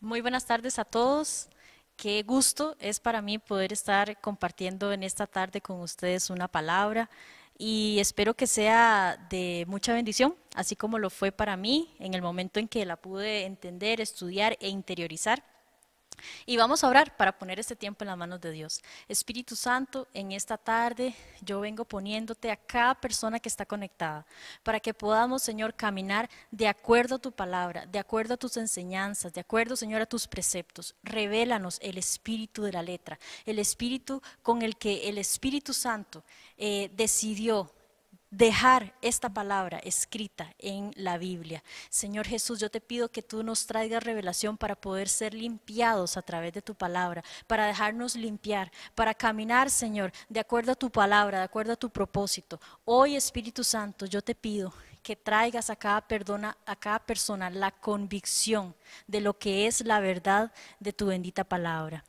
Muy buenas tardes a todos. Qué gusto es para mí poder estar compartiendo en esta tarde con ustedes una palabra y espero que sea de mucha bendición, así como lo fue para mí en el momento en que la pude entender, estudiar e interiorizar. Y vamos a orar para poner este tiempo en las manos de Dios. Espíritu Santo, en esta tarde yo vengo poniéndote a cada persona que está conectada, para que podamos, Señor, caminar de acuerdo a tu palabra, de acuerdo a tus enseñanzas, de acuerdo, Señor, a tus preceptos. Revélanos el espíritu de la letra, el espíritu con el que el Espíritu Santo decidió dejar esta palabra escrita en la Biblia. Señor Jesús, yo te pido que tú nos traigas revelación para poder ser limpiados a través de tu palabra, para dejarnos limpiar, para caminar, Señor, de acuerdo a tu palabra, de acuerdo a tu propósito. Hoy, Espíritu Santo, yo te pido que traigas a cada persona la convicción de lo que es la verdad de tu bendita palabra.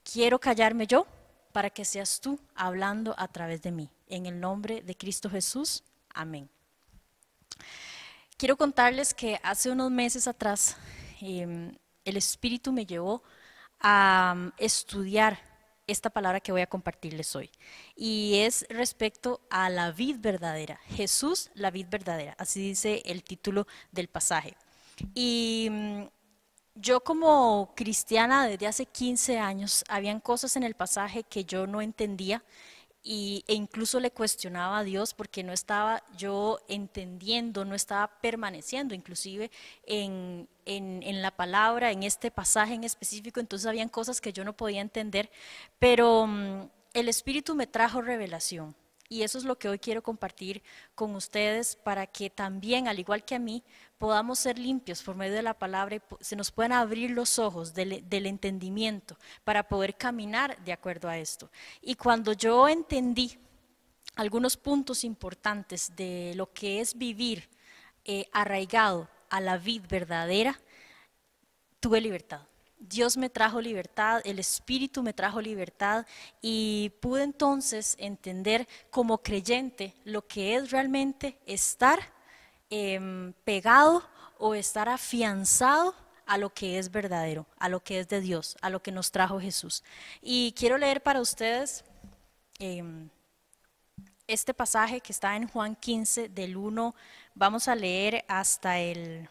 Quiero callarme yo para que seas tú hablando a través de mí. En el nombre de Cristo Jesús, amén. Quiero contarles que hace unos meses atrás el Espíritu me llevó a estudiar esta palabra que voy a compartirles hoy. Y es respecto a la vid verdadera. Jesús, la vid verdadera. Así dice el título del pasaje. Y yo como cristiana desde hace 15 años, habían cosas en el pasaje que yo no entendía e incluso le cuestionaba a Dios porque no estaba yo entendiendo, no estaba permaneciendo inclusive en la palabra, en este pasaje en específico, entonces habían cosas que yo no podía entender, pero el Espíritu me trajo revelación. Y eso es lo que hoy quiero compartir con ustedes para que también, al igual que a mí, podamos ser limpios por medio de la palabra y se nos puedan abrir los ojos del entendimiento para poder caminar de acuerdo a esto. Y cuando yo entendí algunos puntos importantes de lo que es vivir arraigado a la vid verdadera, tuve libertad. Dios me trajo libertad, el Espíritu me trajo libertad y pude entonces entender como creyente lo que es realmente estar pegado o estar afianzado a lo que es verdadero, a lo que es de Dios, a lo que nos trajo Jesús. Y quiero leer para ustedes este pasaje que está en Juan 15 del 1, vamos a leer hasta el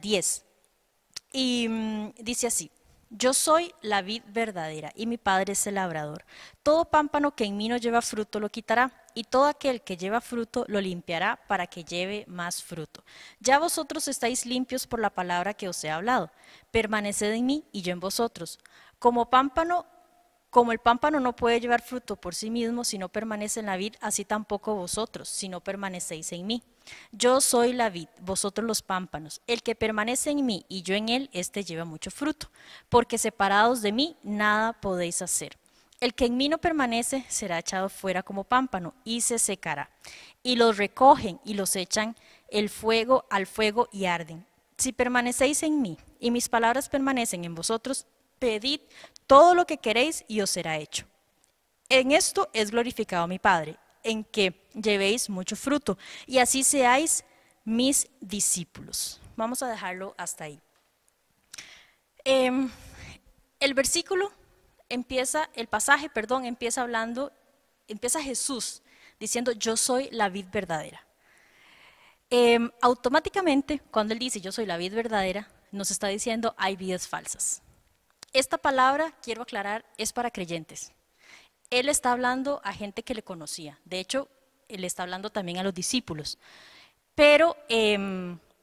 10. Y dice así: yo soy la vid verdadera y mi Padre es el labrador. Todo pámpano que en mí no lleva fruto lo quitará, y todo aquel que lleva fruto lo limpiará para que lleve más fruto. Ya vosotros estáis limpios por la palabra que os he hablado. Permaneced en mí y yo en vosotros. Como el pámpano no puede llevar fruto por sí mismo si no permanece en la vid, así tampoco vosotros, si no permanecéis en mí. Yo soy la vid, vosotros los pámpanos. El que permanece en mí y yo en él, éste lleva mucho fruto, porque separados de mí nada podéis hacer. El que en mí no permanece será echado fuera como pámpano y se secará. Y los recogen y los echan al fuego y arden. Si permanecéis en mí y mis palabras permanecen en vosotros, pedid todo lo que queréis y os será hecho. En esto es glorificado mi Padre, en que llevéis mucho fruto y así seáis mis discípulos. Vamos a dejarlo hasta ahí. El versículo el pasaje, perdón, empieza Jesús diciendo: yo soy la vid verdadera. Automáticamente, cuando él dice yo soy la vid verdadera, nos está diciendo hay vidas falsas. Esta palabra, quiero aclarar, es para creyentes. Él está hablando a gente que le conocía. De hecho, él está hablando también a los discípulos. Pero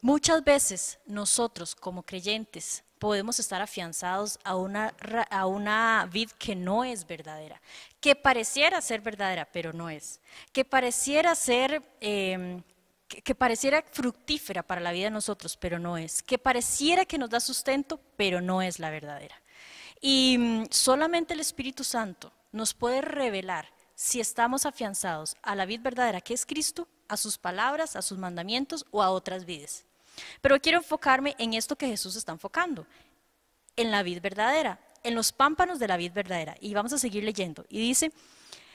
muchas veces nosotros como creyentes podemos estar afianzados a una vid que no es verdadera, que pareciera ser verdadera, pero no es, que pareciera ser que pareciera fructífera para la vida de nosotros, pero no es, que pareciera que nos da sustento, pero no es la verdadera. Y solamente el Espíritu Santo nos puede revelar si estamos afianzados a la vid verdadera que es Cristo, a sus palabras, a sus mandamientos o a otras vides. Pero quiero enfocarme en esto que Jesús está enfocando, en la vid verdadera, en los pámpanos de la vid verdadera. Y vamos a seguir leyendo. Y dice: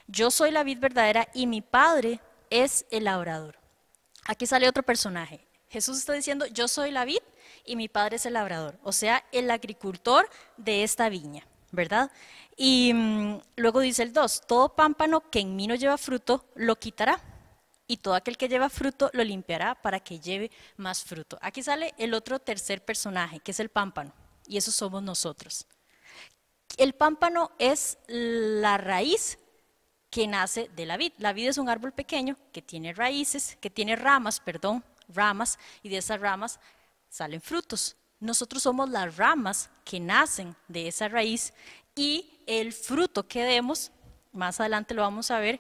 yo soy la vid verdadera y mi Padre es el labrador. Aquí sale otro personaje. Jesús está diciendo, yo soy la vid y mi padre es el labrador, o sea, el agricultor de esta viña, ¿verdad? Y luego dice el 2, todo pámpano que en mí no lleva fruto, lo quitará. Y todo aquel que lleva fruto lo limpiará para que lleve más fruto. Aquí sale el otro tercer personaje, que es el pámpano, y eso somos nosotros. El pámpano es la raíz que nace de la vid. La vid es un árbol pequeño que tiene raíces, que tiene ramas, perdón, ramas, y de esas ramas salen frutos. Nosotros somos las ramas que nacen de esa raíz y el fruto que demos, más adelante lo vamos a ver,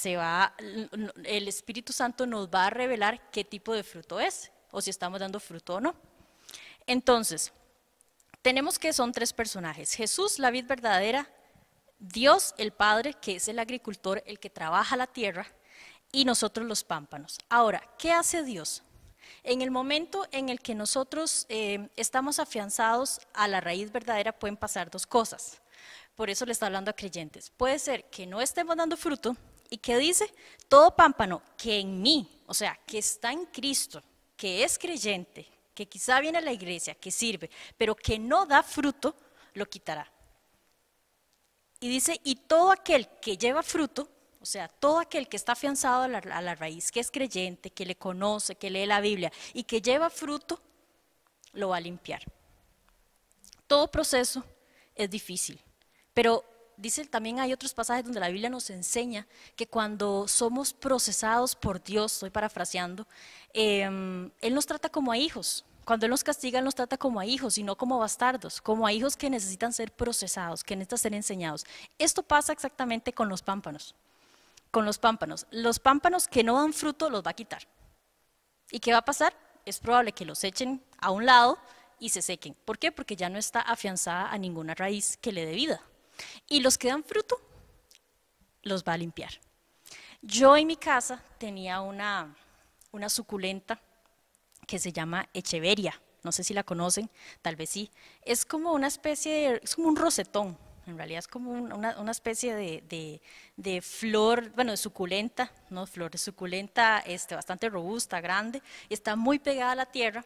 el Espíritu Santo nos va a revelar qué tipo de fruto es, o si estamos dando fruto o no. Entonces, tenemos que son tres personajes: Jesús, la vid verdadera; Dios, el Padre, que es el agricultor, el que trabaja la tierra; y nosotros, los pámpanos. Ahora, ¿qué hace Dios? En el momento en el que nosotros estamos afianzados a la raíz verdadera, pueden pasar dos cosas. Por eso le está hablando a creyentes. Puede ser que no estemos dando fruto, y que dice, todo pámpano que en mí, o sea, que está en Cristo, que es creyente, que quizá viene a la iglesia, que sirve, pero que no da fruto, lo quitará. Y dice, y todo aquel que lleva fruto, o sea, todo aquel que está afianzado a la raíz, que es creyente, que le conoce, que lee la Biblia y que lleva fruto, lo va a limpiar. Todo proceso es difícil, pero dice también hay otros pasajes donde la Biblia nos enseña que cuando somos procesados por Dios, estoy parafraseando, Él nos trata como a hijos. Cuando Él nos castiga, Él nos trata como a hijos y no como bastardos, como a hijos que necesitan ser procesados, que necesitan ser enseñados. Esto pasa exactamente con los pámpanos. Con los pámpanos. Los pámpanos que no dan fruto los va a quitar. ¿Y qué va a pasar? Es probable que los echen a un lado y se sequen. ¿Por qué? Porque ya no está afianzada a ninguna raíz que le dé vida. Y los que dan fruto, los va a limpiar. Yo en mi casa tenía una suculenta que se llama Echeveria. No sé si la conocen, tal vez sí. Es como una especie es como un rosetón. En realidad es como una especie de flor, bueno, de suculenta, no flor, de suculenta bastante robusta, grande, está muy pegada a la tierra.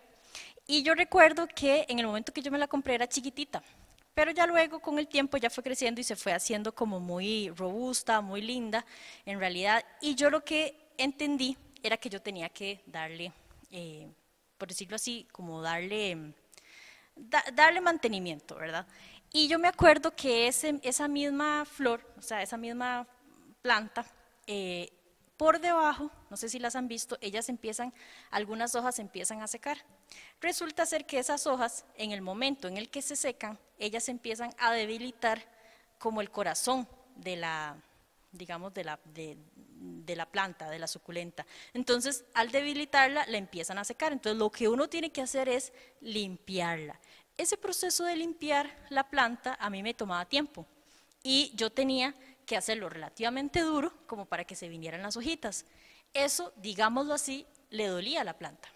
Y yo recuerdo que en el momento que yo me la compré era chiquitita, pero ya luego con el tiempo ya fue creciendo y se fue haciendo como muy robusta, muy linda en realidad. Y yo lo que entendí era que yo tenía que darle, por decirlo así, como darle mantenimiento, ¿verdad? Y yo me acuerdo que esa misma flor, o sea, esa misma planta, por debajo, no sé si las han visto, algunas hojas empiezan a secar. Resulta ser que esas hojas, en el momento en el que se secan, ellas empiezan a debilitar como el corazón digamos, de la planta, de la suculenta. Entonces, al debilitarla, la empiezan a secar. Entonces, lo que uno tiene que hacer es limpiarla. Ese proceso de limpiar la planta a mí me tomaba tiempo y yo tenía que hacerlo relativamente duro como para que se vinieran las hojitas. Eso, digámoslo así, le dolía a la planta.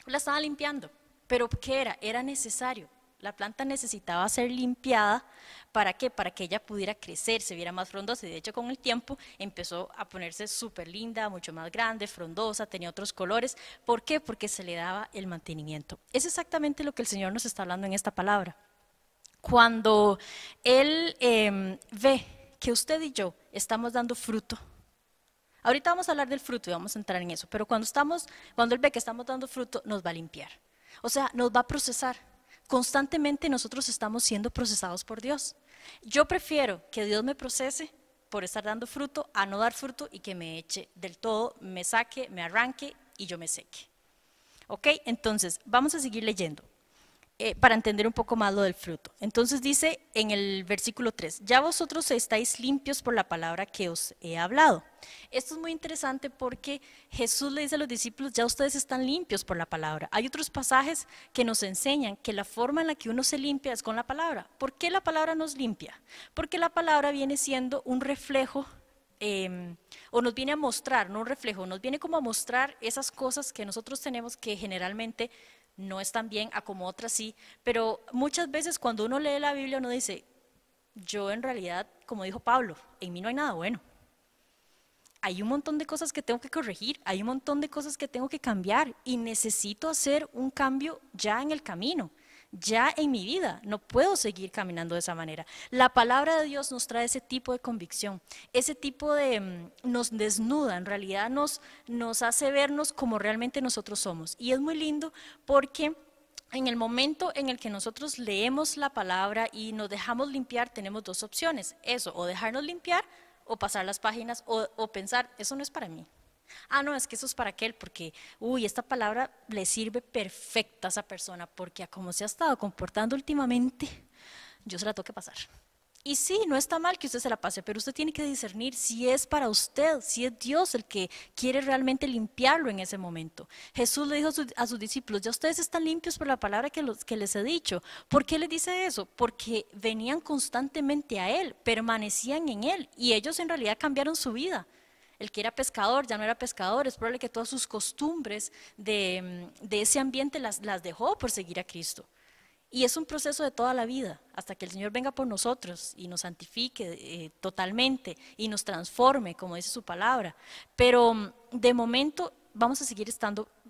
La estaba limpiando, pero ¿qué era? Era necesario. La planta necesitaba ser limpiada. ¿Para qué? Para que ella pudiera crecer, se viera más frondosa. Y de hecho con el tiempo empezó a ponerse súper linda, mucho más grande, frondosa, tenía otros colores. ¿Por qué? Porque se le daba el mantenimiento. Es exactamente lo que el Señor nos está hablando en esta palabra. Cuando Él ve que usted y yo estamos dando fruto, ahorita vamos a hablar del fruto y vamos a entrar en eso, pero cuando Él ve que estamos dando fruto, nos va a limpiar. O sea, nos va a procesar. Constantemente nosotros estamos siendo procesados por Dios. Yo prefiero que Dios me procese por estar dando fruto a no dar fruto y que me eche del todo, me saque, me arranque y yo me seque. ¿Ok? Entonces, vamos a seguir leyendo. Para entender un poco más lo del fruto. Entonces dice en el versículo 3, ya vosotros estáis limpios por la palabra que os he hablado. Esto es muy interesante porque Jesús le dice a los discípulos, ya ustedes están limpios por la palabra. Hay otros pasajes que nos enseñan que la forma en la que uno se limpia es con la palabra. ¿Por qué la palabra nos limpia? Porque la palabra viene siendo un reflejo o nos viene a mostrar, no un reflejo, nos viene como a mostrar esas cosas que nosotros tenemos que generalmente no están bien, a como otras sí, pero muchas veces cuando uno lee la Biblia uno dice, yo en realidad, como dijo Pablo, en mí no hay nada bueno. hay un montón de cosas que tengo que corregir, hay un montón de cosas que tengo que cambiar y necesito hacer un cambio ya en el camino, ya en mi vida. No puedo seguir caminando de esa manera. La palabra de Dios nos trae ese tipo de convicción, ese tipo de, nos desnuda, en realidad nos hace vernos como realmente nosotros somos. Y es muy lindo porque en el momento en el que nosotros leemos la palabra y nos dejamos limpiar, tenemos dos opciones, eso, o dejarnos limpiar, o pasar las páginas, o pensar, eso no es para mí. Ah, no, es que eso es para aquel, porque, uy, esta palabra le sirve perfecta a esa persona, porque a como se ha estado comportando últimamente, yo se la tengo que pasar. Y sí, no está mal que usted se la pase, pero usted tiene que discernir si es para usted, si es Dios el que quiere realmente limpiarlo en ese momento. Jesús le dijo a sus discípulos, ya ustedes están limpios por la palabra que les he dicho. ¿Por qué les dice eso? Porque venían constantemente a Él, permanecían en Él y ellos en realidad cambiaron su vida. El que era pescador ya no era pescador, es probable que todas sus costumbres de ese ambiente las dejó por seguir a Cristo. Y es un proceso de toda la vida, hasta que el Señor venga por nosotros y nos santifique totalmente y nos transforme, como dice su palabra. Pero de momento vamos a seguir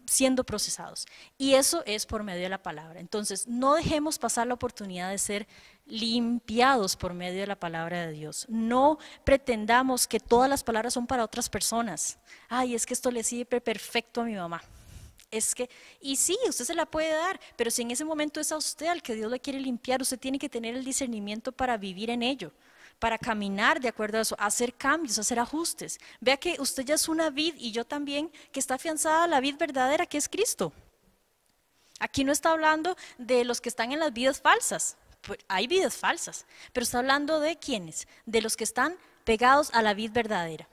siendo procesados. Y eso es por medio de la palabra. Entonces, no dejemos pasar la oportunidad de ser limpiados por medio de la palabra de Dios. No pretendamos que todas las palabras son para otras personas. Ay, es que esto le sirve perfecto a mi mamá. Es que, y sí, usted se la puede dar, pero si en ese momento es a usted al que Dios le quiere limpiar, usted tiene que tener el discernimiento para vivir en ello, para caminar de acuerdo a eso, hacer cambios, hacer ajustes. Vea que usted ya es una vid y yo también, que está afianzada a la vid verdadera que es Cristo. Aquí no está hablando de los que están en las vidas falsas, pues hay vidas falsas, pero está hablando de quiénes, de los que están pegados a la vid verdadera.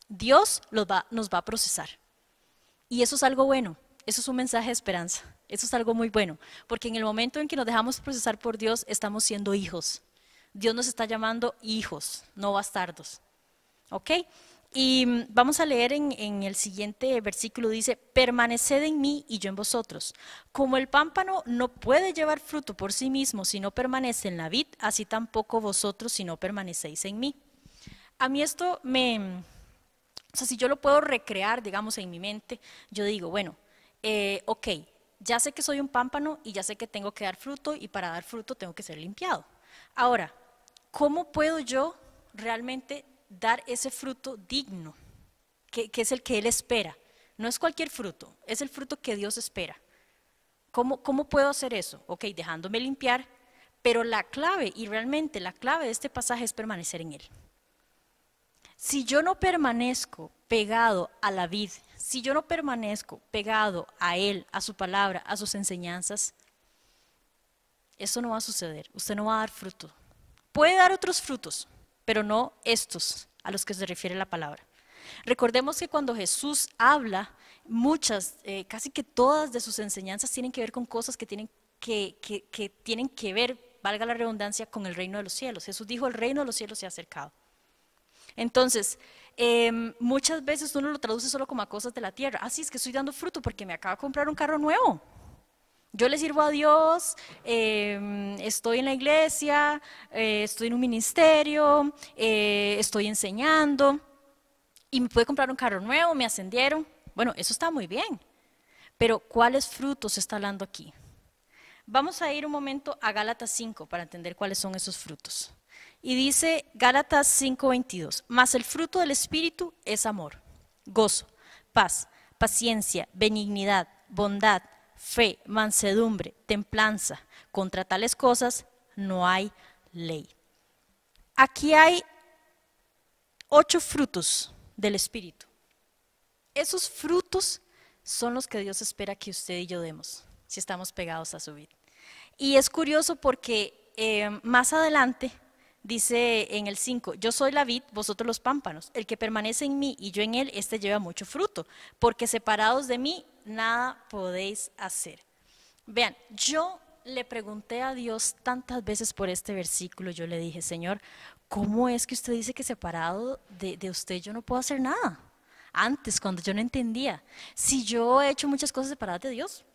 Dios nos va a procesar. Y eso es algo bueno, eso es un mensaje de esperanza, eso es algo muy bueno, porque en el momento en que nos dejamos procesar por Dios, estamos siendo hijos. Dios nos está llamando hijos, no bastardos. ¿Ok? Y vamos a leer en el siguiente versículo, dice, permaneced en mí y yo en vosotros. Como el pámpano no puede llevar fruto por sí mismo si no permanece en la vid, así tampoco vosotros si no permanecéis en mí. A mí esto o sea, si yo lo puedo recrear, digamos, en mi mente, yo digo, bueno, ok, ya sé que soy un pámpano y ya sé que tengo que dar fruto y para dar fruto tengo que ser limpiado. Ahora, ¿cómo puedo yo realmente dar ese fruto digno, que es el que Él espera? No es cualquier fruto, es el fruto que Dios espera. ¿Cómo puedo hacer eso? Ok, dejándome limpiar, pero la clave, y realmente la clave de este pasaje es permanecer en Él. Si yo no permanezco pegado a la vid, si yo no permanezco pegado a Él, a su palabra, a sus enseñanzas, eso no va a suceder, usted no va a dar fruto. Puede dar otros frutos, pero no estos a los que se refiere la palabra. Recordemos que cuando Jesús habla, casi que todas de sus enseñanzas tienen que ver con cosas que tienen que ver, valga la redundancia, con el reino de los cielos. Jesús dijo, el reino de los cielos se ha acercado. Entonces, muchas veces uno lo traduce solo como a cosas de la tierra. Ah, sí, es que estoy dando fruto porque me acabo de comprar un carro nuevo. Yo le sirvo a Dios, estoy en la iglesia, estoy en un ministerio, estoy enseñando y me pude comprar un carro nuevo, me ascendieron. Bueno, eso está muy bien, pero ¿cuáles frutos se está hablando aquí? Vamos a ir un momento a Gálatas 5 para entender cuáles son esos frutos. Y dice Gálatas 5:22, mas el fruto del Espíritu es amor, gozo, paz, paciencia, benignidad, bondad, fe, mansedumbre, templanza. Contra tales cosas no hay ley. Aquí hay 8 frutos del Espíritu. Esos frutos son los que Dios espera que usted y yo demos, si estamos pegados a su vida. Y es curioso porque más adelante dice en el 5, yo soy la vid, vosotros los pámpanos. El que permanece en mí y yo en él, este lleva mucho fruto, porque separados de mí nada podéis hacer. Vean, yo le pregunté a Dios tantas veces por este versículo, yo le dije, Señor, ¿cómo es que usted dice que separado de usted yo no puedo hacer nada? Antes, cuando yo no entendía, si yo he hecho muchas cosas separadas de Dios,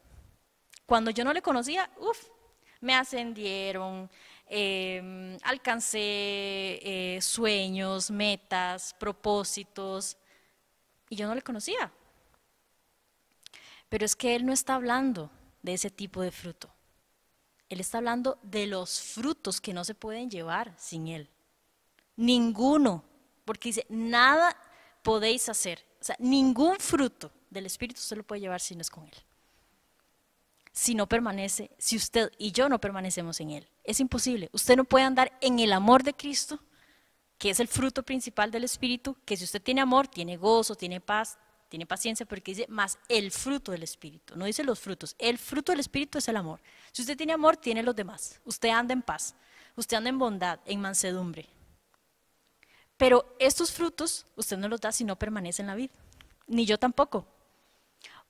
cuando yo no le conocía, me ascendieron, alcancé sueños, metas, propósitos, y yo no le conocía. Pero es que Él no está hablando de ese tipo de fruto. Él está hablando de los frutos que no se pueden llevar sin Él. Ninguno, porque dice, nada podéis hacer. O sea, ningún fruto del Espíritu usted lo puede llevar si no es con Él. Si no permanece, si usted y yo no permanecemos en Él. Es imposible. Usted no puede andar en el amor de Cristo, que es el fruto principal del Espíritu, que si usted tiene amor, tiene gozo, tiene paz, tiene paciencia, porque dice más el fruto del Espíritu. No dice los frutos. El fruto del Espíritu es el amor. Si usted tiene amor, tiene los demás. Usted anda en paz. Usted anda en bondad, en mansedumbre. Pero estos frutos usted no los da si no permanece en la vida. Ni yo tampoco.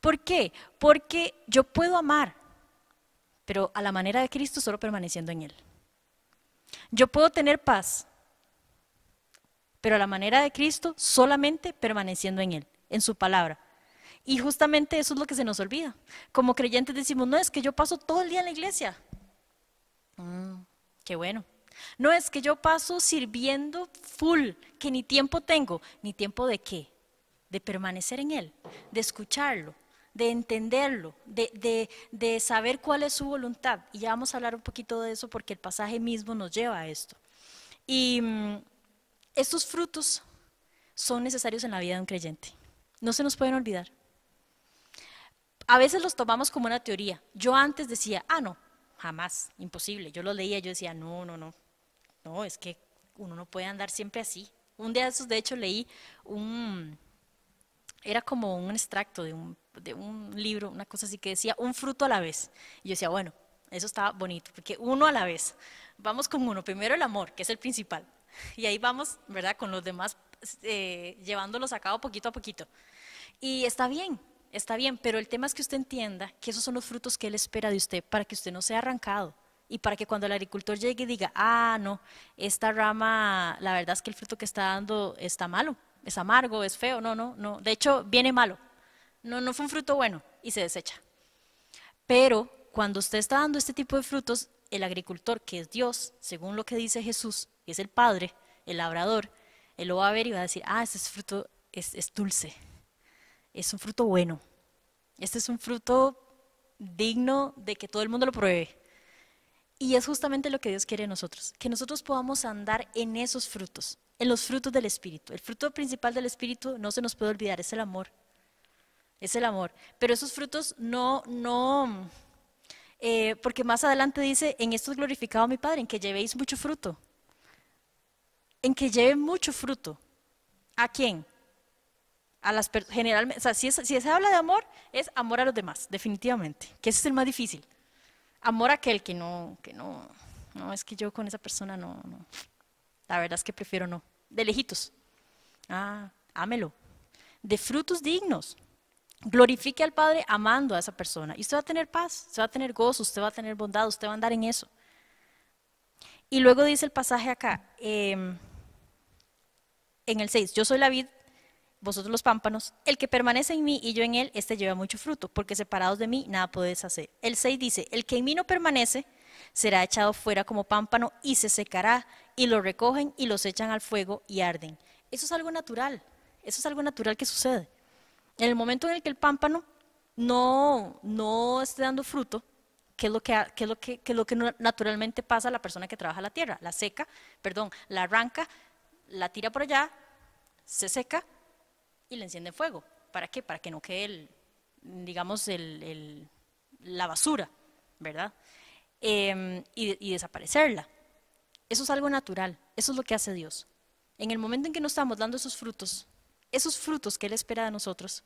¿Por qué? Porque yo puedo amar, pero a la manera de Cristo solo permaneciendo en Él. Yo puedo tener paz, pero a la manera de Cristo solamente permaneciendo en Él, en su palabra. Y justamente eso es lo que se nos olvida. Como creyentes decimos, no, es que yo paso todo el día en la iglesia. Qué bueno. No, es que yo paso sirviendo full, que ni tiempo tengo. ¿Ni tiempo de qué? De permanecer en Él, de escucharlo, de entenderlo, de saber cuál es su voluntad. Y ya vamos a hablar un poquito de eso porque el pasaje mismo nos lleva a esto. Y estos frutos son necesarios en la vida de un creyente. No se nos pueden olvidar. A veces los tomamos como una teoría. Yo antes decía, no, jamás, imposible. Yo los leía, yo decía, no, es que uno no puede andar siempre así. Un día de esos, de hecho, leí era como un extracto de un libro, una cosa así que decía, un fruto a la vez. Y yo decía, bueno, eso estaba bonito, porque uno a la vez. Vamos con uno, primero el amor, que es el principal. Y ahí vamos, ¿verdad? Con los demás, llevándolos a cabo poquito a poquito. Y está bien, pero el tema es que usted entienda que esos son los frutos que Él espera de usted para que usted no sea arrancado. Y para que cuando el agricultor llegue y diga, no, esta rama, la verdad es que el fruto que está dando está malo, es amargo, es feo, no. De hecho, viene malo. No fue un fruto bueno y se desecha. Pero cuando usted está dando este tipo de frutos, el agricultor, que es Dios, según lo que dice Jesús, que es el Padre, el labrador, Él lo va a ver y va a decir, este fruto es dulce, es un fruto bueno, este es un fruto digno de que todo el mundo lo pruebe. Y es justamente lo que Dios quiere de nosotros, que nosotros podamos andar en esos frutos, en los frutos del Espíritu. El fruto principal del Espíritu, no se nos puede olvidar, es el amor. Es el amor. Pero esos frutos porque más adelante dice, en esto es glorificado mi Padre, en que llevéis mucho fruto. En que lleven mucho fruto. ¿A quién? Generalmente, o sea, si se habla de amor, es amor a los demás, definitivamente, que ese es el más difícil. Amor a aquel que no, es que yo con esa persona no. La verdad es que prefiero no. De lejitos. Ámelo. De frutos dignos. Glorifique al Padre amando a esa persona. Y usted va a tener paz, usted va a tener gozo, usted va a tener bondad, usted va a andar en eso. Y luego dice el pasaje acá, en el 6, yo soy la vid, vosotros los pámpanos, el que permanece en mí y yo en él, este lleva mucho fruto, porque separados de mí nada podéis hacer. El 6 dice, el que en mí no permanece será echado fuera como pámpano y se secará, y lo recogen y los echan al fuego y arden. Eso es algo natural que sucede. En el momento en el que el pámpano no esté dando fruto, ¿qué es lo que naturalmente pasa a la persona que trabaja la tierra? La arranca, la tira por allá, se seca y le enciende fuego. ¿Para qué? Para que no quede la basura, ¿verdad? Y desaparecerla. Eso es algo natural, eso es lo que hace Dios. En el momento en que no estamos dando esos frutos que Él espera de nosotros,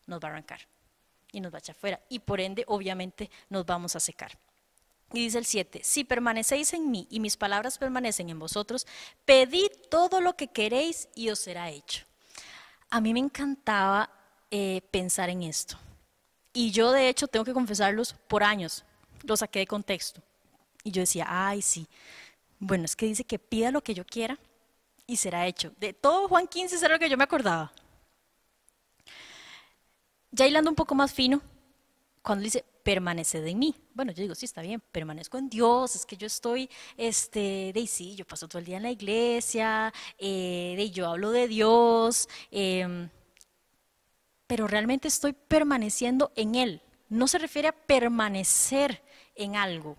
nos va a arrancar y nos va a echar fuera. Y por ende, obviamente, nos vamos a secar. Y dice el 7, si permanecéis en mí y mis palabras permanecen en vosotros, pedid todo lo que queréis y os será hecho. A mí me encantaba pensar en esto. Y yo, de hecho, tengo que confesarlos, por años lo saqué de contexto. Y yo decía, sí. Bueno, es que dice que pida lo que yo quiera y será hecho. De todo Juan 15 era lo que yo me acordaba. Ya hilando un poco más fino, cuando dice permaneced en mí. Bueno, yo digo, sí, está bien, permanezco en Dios, es que yo estoy, sí, yo paso todo el día en la iglesia, yo hablo de Dios, pero realmente estoy permaneciendo en Él. No se refiere a permanecer en algo,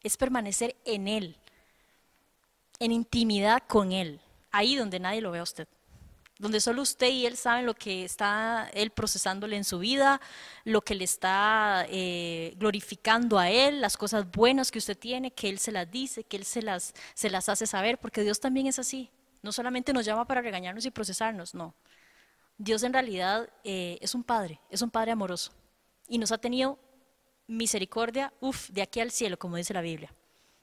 es permanecer en Él, en intimidad con Él, ahí donde nadie lo ve a usted, donde solo usted y Él saben lo que está Él procesándole en su vida, lo que le está glorificando a Él, las cosas buenas que usted tiene, que Él se las dice, que Él se las hace saber, porque Dios también es así. No solamente nos llama para regañarnos y procesarnos, no. Dios en realidad es un padre amoroso y nos ha tenido misericordia, de aquí al cielo, como dice la Biblia,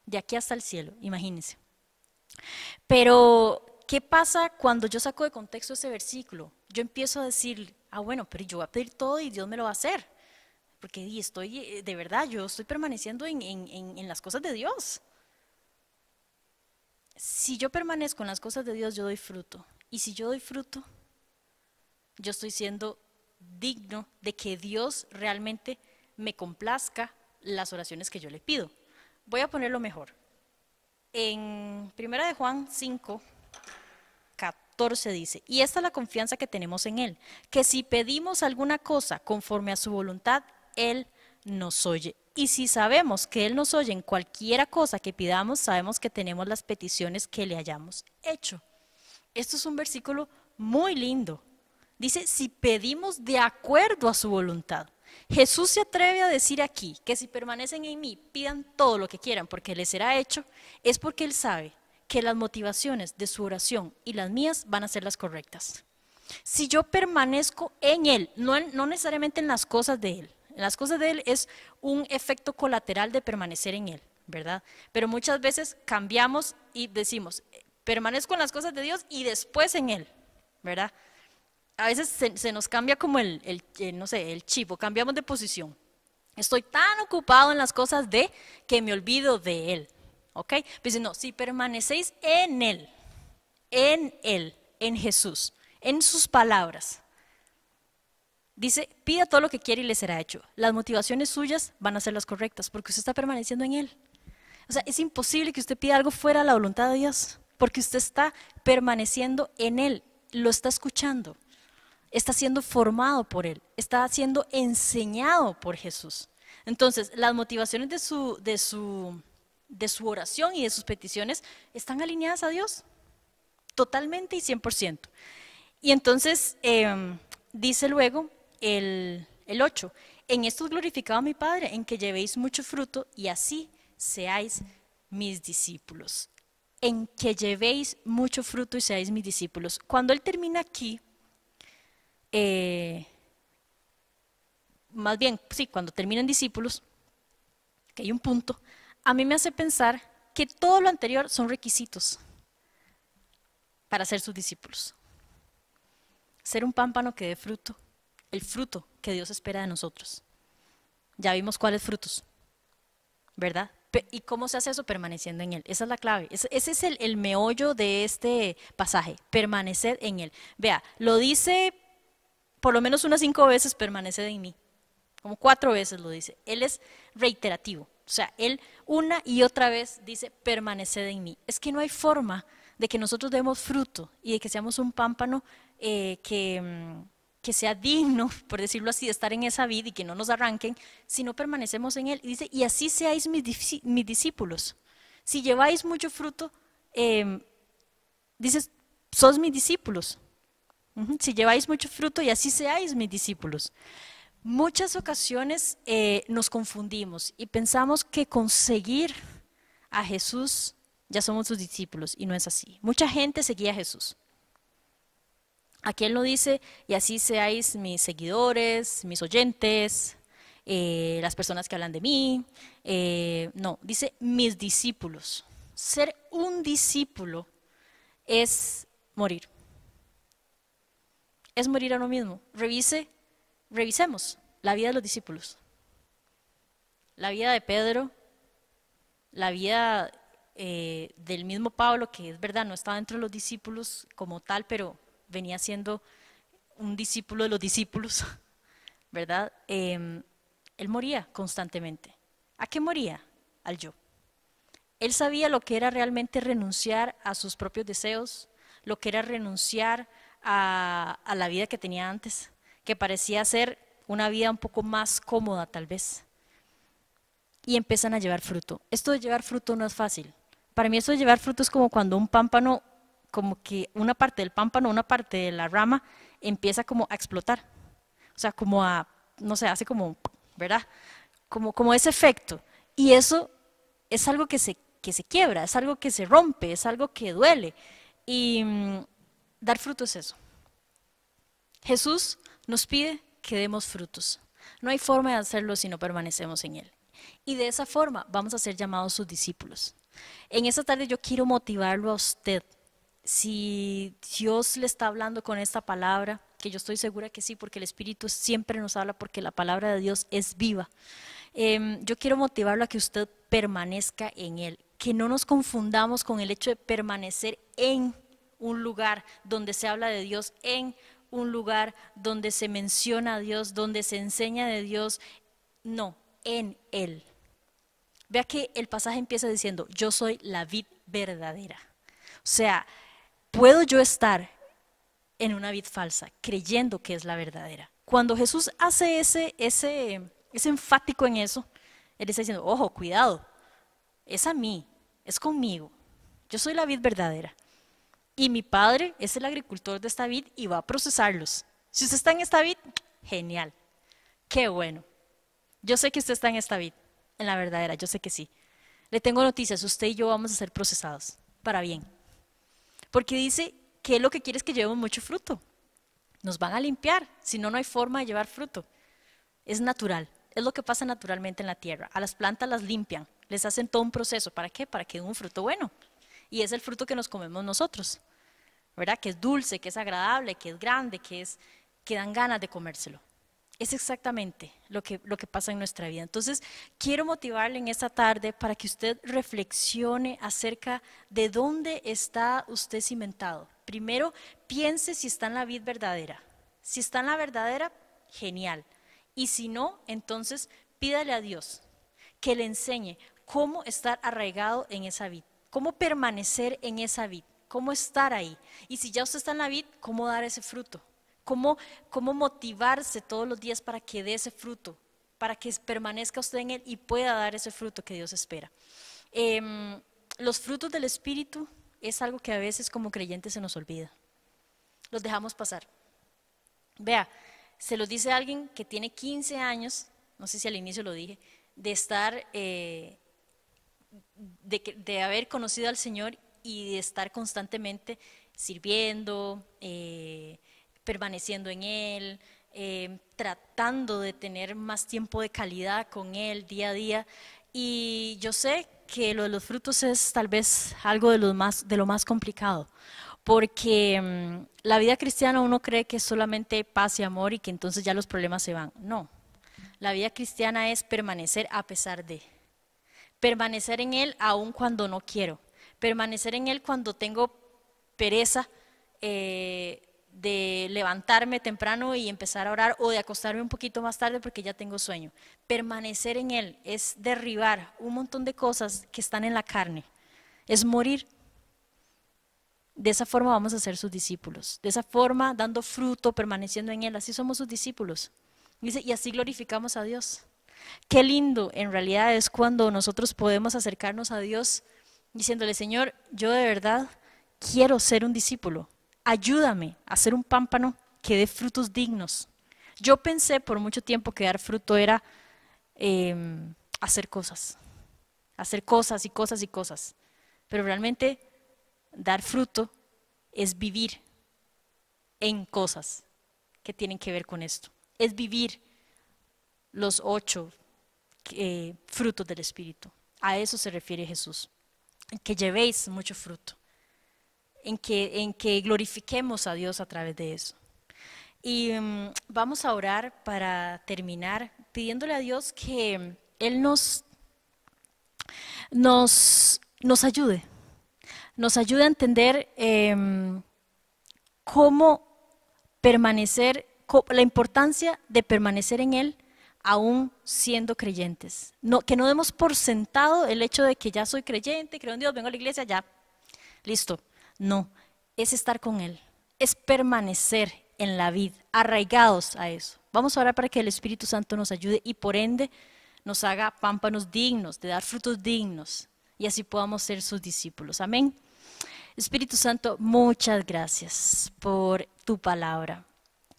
de aquí hasta el cielo, imagínense. Pero, ¿qué pasa cuando yo saco de contexto ese versículo? Yo empiezo a decir, bueno, pero yo voy a pedir todo y Dios me lo va a hacer, porque estoy, de verdad, yo estoy permaneciendo en las cosas de Dios. Si yo permanezco en las cosas de Dios, yo doy fruto, y si yo doy fruto, yo estoy siendo digno de que Dios realmente me complazca las oraciones que yo le pido. Voy a ponerlo mejor. En 1 de Juan 5, 14 dice, y esta es la confianza que tenemos en Él, que si pedimos alguna cosa conforme a su voluntad, Él nos oye. Y si sabemos que Él nos oye en cualquiera cosa que pidamos, sabemos que tenemos las peticiones que le hayamos hecho. Esto es un versículo muy lindo. Dice, si pedimos de acuerdo a su voluntad. Jesús se atreve a decir aquí que si permanecen en mí, pidan todo lo que quieran porque les será hecho, es porque Él sabe que las motivaciones de su oración y las mías van a ser las correctas. Si yo permanezco en Él, no necesariamente en las cosas de Él, en las cosas de Él es un efecto colateral de permanecer en Él, ¿verdad? Pero muchas veces cambiamos y decimos, permanezco en las cosas de Dios y después en Él, ¿verdad? A veces se nos cambia como no sé, el chip, o cambiamos de posición. Estoy tan ocupado en las cosas de que me olvido de Él, ¿ok? Pues no, si permanecéis en Él, en Jesús, en sus palabras, dice, pida todo lo que quiere y le será hecho. Las motivaciones suyas van a ser las correctas, porque usted está permaneciendo en Él. O sea, es imposible que usted pida algo fuera de la voluntad de Dios, porque usted está permaneciendo en Él, lo está escuchando. Está siendo formado por Él, está siendo enseñado por Jesús. Entonces, las motivaciones de su oración y de sus peticiones están alineadas a Dios, totalmente y 100%. Y entonces, dice luego el 8, en esto es glorificado mi Padre, en que llevéis mucho fruto y así seáis mis discípulos. En que llevéis mucho fruto y seáis mis discípulos. Cuando Él termina aquí, más bien, sí, cuando terminan discípulos, que hay un punto, a mí me hace pensar que todo lo anterior son requisitos para ser sus discípulos. Ser un pámpano que dé fruto, el fruto que Dios espera de nosotros. Ya vimos cuáles frutos, ¿verdad? ¿Y cómo se hace eso? Permaneciendo en Él. Esa es la clave. Ese es el meollo de este pasaje, permanecer en Él. Vea, lo dice por lo menos unas 5 veces, permaneced en mí. Como 4 veces lo dice. Él es reiterativo. O sea, Él una y otra vez dice, permaneced en mí. Es que no hay forma de que nosotros demos fruto y de que seamos un pámpano que sea digno, por decirlo así, de estar en esa vid y que no nos arranquen, si no permanecemos en Él. Y dice, y así seáis mis discípulos. Si lleváis mucho fruto, dices, sos mis discípulos. Si lleváis mucho fruto y así seáis mis discípulos. Muchas ocasiones nos confundimos y pensamos que conseguir a Jesús ya somos sus discípulos y no es así. Mucha gente seguía a Jesús. Aquí Él no dice, y así seáis mis seguidores, mis oyentes, las personas que hablan de mí. No, dice mis discípulos. Ser un discípulo es morir. Es morir a uno mismo. Revisemos la vida de los discípulos. La vida de Pedro, la vida del mismo Pablo, que es verdad, no estaba dentro de los discípulos como tal, pero venía siendo un discípulo de los discípulos, ¿verdad? él moría constantemente. ¿A qué moría? Al yo. Él sabía lo que era realmente renunciar a sus propios deseos, lo que era renunciar a la vida que tenía antes, que parecía ser una vida un poco más cómoda tal vez. Y empiezan a llevar fruto. Esto de llevar fruto no es fácil. Para mí eso de llevar fruto es como cuando un pámpano, como que una parte del pámpano, una parte de la rama empieza como a explotar. O sea, como a, no sé, hace como, ¿verdad? Como ese efecto. Y eso es algo que se quiebra, es algo que se rompe, es algo que duele. Y dar fruto es eso. Jesús nos pide que demos frutos. No hay forma de hacerlo si no permanecemos en Él. Y de esa forma vamos a ser llamados sus discípulos. En esta tarde yo quiero motivarlo a usted. Si Dios le está hablando con esta palabra, que yo estoy segura que sí, porque el Espíritu siempre nos habla, porque la palabra de Dios es viva. Yo quiero motivarlo a que usted permanezca en Él, que no nos confundamos con el hecho de permanecer en un lugar donde se habla de Dios, en un lugar donde se menciona a Dios, donde se enseña de Dios. No, en Él. Vea que el pasaje empieza diciendo, yo soy la vid verdadera. O sea, puedo yo estar en una vid falsa, creyendo que es la verdadera. Cuando Jesús hace ese enfático en eso, Él está diciendo, ojo, cuidado, es a mí, es conmigo. Yo soy la vid verdadera. Y mi Padre es el agricultor de esta vid y va a procesarlos. Si usted está en esta vid, genial, qué bueno. Yo sé que usted está en esta vid, en la verdadera, yo sé que sí. Le tengo noticias, usted y yo vamos a ser procesados para bien. Porque dice que lo que quiere es que llevemos mucho fruto. Nos van a limpiar, si no, no hay forma de llevar fruto. Es natural, es lo que pasa naturalmente en la tierra. A las plantas las limpian, les hacen todo un proceso. ¿Para qué? Para que den un fruto bueno. Y es el fruto que nos comemos nosotros, ¿verdad? Que es dulce, que es agradable, que es grande, que dan ganas de comérselo. Es exactamente lo que pasa en nuestra vida. Entonces, quiero motivarle en esta tarde para que usted reflexione acerca de dónde está usted cimentado. Primero, piense si está en la vid verdadera. Si está en la verdadera, genial. Y si no, entonces pídale a Dios que le enseñe cómo estar arraigado en esa vid, cómo permanecer en esa vid, cómo estar ahí. Y si ya usted está en la vid, cómo dar ese fruto. Cómo motivarse todos los días para que dé ese fruto, para que permanezca usted en Él y pueda dar ese fruto que Dios espera. Los frutos del Espíritu es algo que a veces como creyentes se nos olvida. Los dejamos pasar. Vea, se los dice alguien que tiene 15 años, no sé si al inicio lo dije, de estar, de haber conocido al Señor y de estar constantemente sirviendo, permaneciendo en Él, tratando de tener más tiempo de calidad con Él día a día. Y yo sé que lo de los frutos es tal vez algo de lo más complicado, porque la vida cristiana uno cree que es solamente paz y amor y que entonces ya los problemas se van. No, la vida cristiana es permanecer a pesar de, permanecer en Él aun cuando no quiero, permanecer en Él cuando tengo pereza, de levantarme temprano y empezar a orar o de acostarme un poquito más tarde porque ya tengo sueño. Permanecer en Él es derribar un montón de cosas que están en la carne, es morir. De esa forma vamos a ser sus discípulos, de esa forma dando fruto, permaneciendo en Él, así somos sus discípulos. Dice, y así glorificamos a Dios. Qué lindo en realidad es cuando nosotros podemos acercarnos a Dios diciéndole, Señor, yo de verdad quiero ser un discípulo. Ayúdame a ser un pámpano que dé frutos dignos. Yo pensé por mucho tiempo que dar fruto era hacer cosas y cosas y cosas. Pero realmente dar fruto es vivir en cosas que tienen que ver con esto. Es vivir los 8 frutos del Espíritu. A eso se refiere Jesús. Que llevéis mucho fruto. En que glorifiquemos a Dios a través de eso. Y vamos a orar para terminar, pidiéndole a Dios que Él nos ayude a entender cómo permanecer, la importancia de permanecer en Él, aún siendo creyentes. No, que no demos por sentado el hecho de que ya soy creyente, creo en Dios, vengo a la iglesia, ya, listo. No, es estar con Él, es permanecer en la vid, arraigados a eso. Vamos a orar para que el Espíritu Santo nos ayude y por ende nos haga pámpanos dignos, de dar frutos dignos y así podamos ser sus discípulos. Amén. Espíritu Santo, muchas gracias por tu palabra.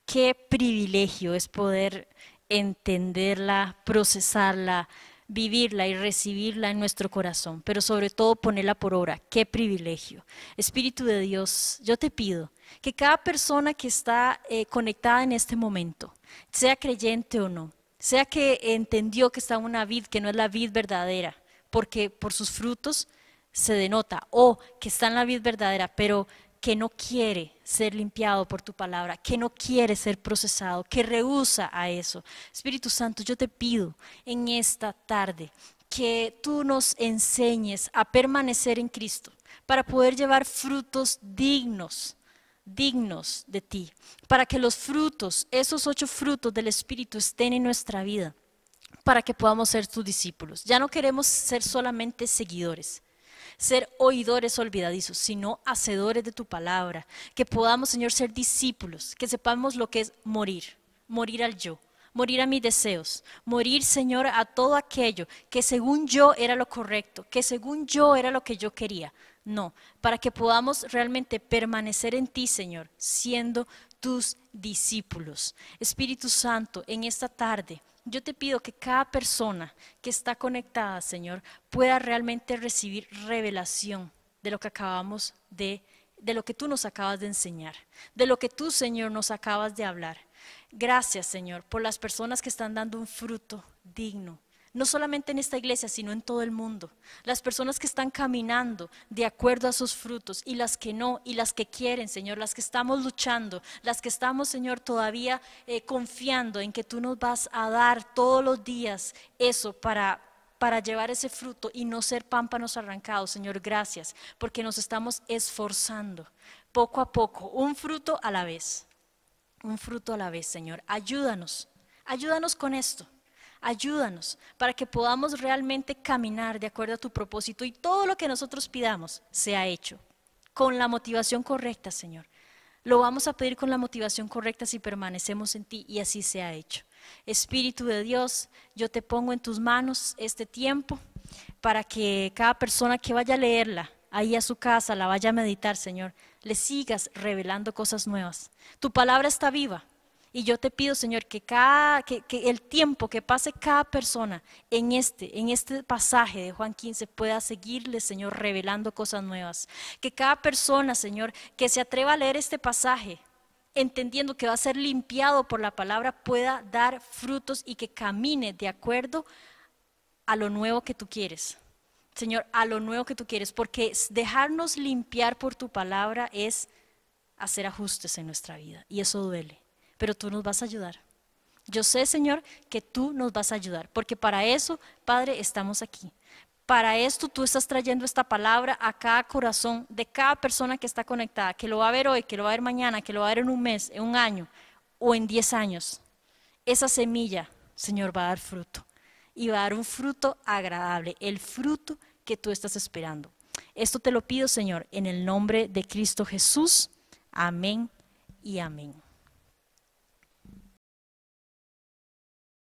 Qué privilegio es poder entenderla, procesarla, vivirla y recibirla en nuestro corazón, pero sobre todo ponerla por obra. Qué privilegio. Espíritu de Dios, yo te pido que cada persona que está conectada en este momento, sea creyente o no, sea que entendió que está en una vid que no es la vid verdadera, porque por sus frutos se denota, o que está en la vid verdadera, pero que no quiere ser limpiado por tu palabra, que no quiere ser procesado, que rehúsa a eso. Espíritu Santo, yo te pido en esta tarde que tú nos enseñes a permanecer en Cristo para poder llevar frutos dignos de ti, para que los frutos, esos 8 frutos del Espíritu estén en nuestra vida, para que podamos ser tus discípulos. Ya no queremos ser solamente seguidores, ser oidores olvidadizos, sino hacedores de tu palabra, que podamos, Señor, ser discípulos, que sepamos lo que es morir al yo, morir a mis deseos, morir, Señor, a todo aquello que según yo era lo correcto, que según yo era lo que yo quería. No, para que podamos realmente permanecer en ti, Señor, siendo tus discípulos. Espíritu Santo, en esta tarde, yo te pido que cada persona que está conectada, Señor, pueda realmente recibir revelación de lo que acabamos de lo que tú nos acabas de enseñar, de lo que tú, Señor, nos acabas de hablar. Gracias, Señor, por las personas que están dando un fruto digno, no solamente en esta iglesia, sino en todo el mundo. Las personas que están caminando de acuerdo a sus frutos y las que no, y las que quieren, Señor, las que estamos luchando, las que estamos, Señor, todavía confiando en que tú nos vas a dar todos los días eso para llevar ese fruto y no ser pámpanos arrancados. Señor, gracias, porque nos estamos esforzando poco a poco, un fruto a la vez, Señor. Ayúdanos con esto. Ayúdanos para que podamos realmente caminar de acuerdo a tu propósito y todo lo que nosotros pidamos sea hecho con la motivación correcta, Señor. Lo vamos a pedir con la motivación correcta si permanecemos en ti y así sea hecho. Espíritu de Dios, yo te pongo en tus manos este tiempo para que cada persona que vaya a leerla ahí a su casa, la vaya a meditar, Señor, le sigas revelando cosas nuevas. Tu palabra está viva. Y yo te pido, Señor, que el tiempo que pase cada persona en este pasaje de Juan 15 pueda seguirle, Señor, revelando cosas nuevas. Que cada persona, Señor, que se atreva a leer este pasaje, entendiendo que va a ser limpiado por la palabra, pueda dar frutos y que camine de acuerdo a lo nuevo que tú quieres. Señor, a lo nuevo que tú quieres, porque dejarnos limpiar por tu palabra es hacer ajustes en nuestra vida y eso duele. Pero tú nos vas a ayudar. Yo sé, Señor, que tú nos vas a ayudar, porque para eso, Padre, estamos aquí. Para esto tú estás trayendo esta palabra a cada corazón de cada persona que está conectada, que lo va a ver hoy, que lo va a ver mañana, que lo va a ver en un mes, en un año o en 10 años. Esa semilla, Señor, va a dar fruto y va a dar un fruto agradable, el fruto que tú estás esperando. Esto te lo pido, Señor, en el nombre de Cristo Jesús. Amén y amén.